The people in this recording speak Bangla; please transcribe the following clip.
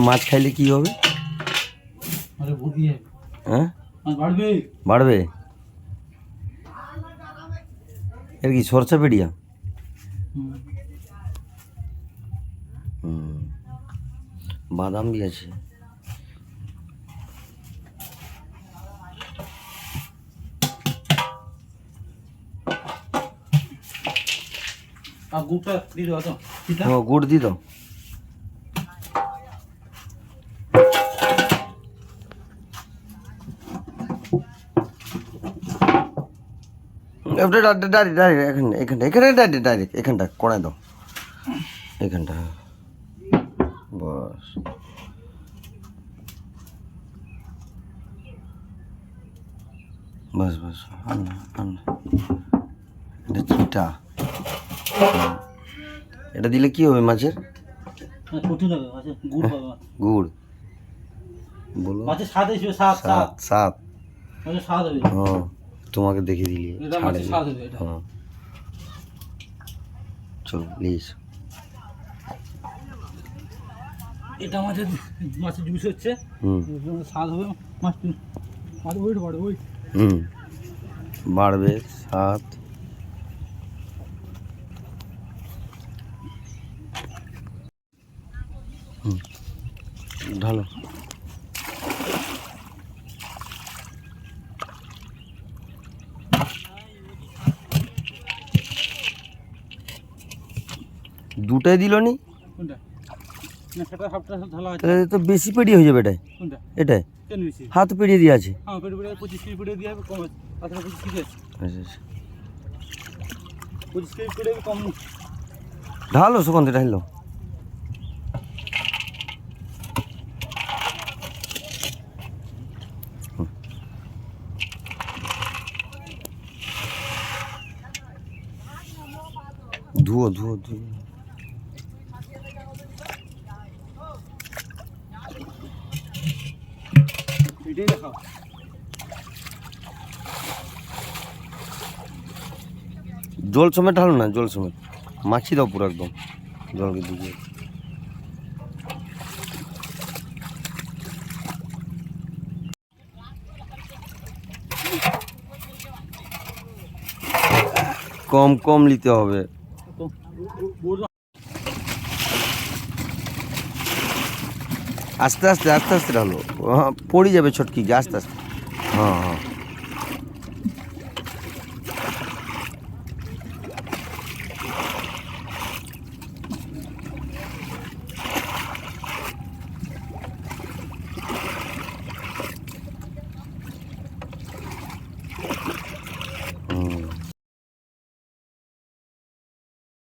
মাছ খাইলে কি হবে? হ্যাঁ, বাড়বে। এর কি সরষা পেডিয়া? বাদাম भी আছে। গুড় দি দাও। ডাইরেক্ট এখানটা কোনায় দাও, এখানটা বস। বাস বাস, এটা চিটা। এটা দিলে কি হবে মাছের? গুড় বলো। সাত। হ্যাঁ, তোমাকে দেখে দিলি। হ্যাঁ, চলো প্লিজ। এটা মাছের জুস হচ্ছে, স্বাদ হবে। মাছ ওয়েট বাড়বে, বাড়বে স্বাদ। ঢালো। দুটাই দিল নি? তো বেশি পেড়িয়ে হয়ে যাবে এটাই। এটাই হাত পেড়িয়ে দিয়ে আছে। ঢালো সুগন্ধি, ঢালো। ধুয়ো ধুয়ো ধুয়ো। জল সমেত ঢালো না, জল সমেত মাছি দাও পুরো একদম জলকে ডুবিয়ে। কম কম নিতে হবে। আস্তে আস্তে আস্তে আস্তে ঢালো, পড়ে যাবে ছটকি, আস্তে আস্তে। হ্যাঁ হ্যাঁ।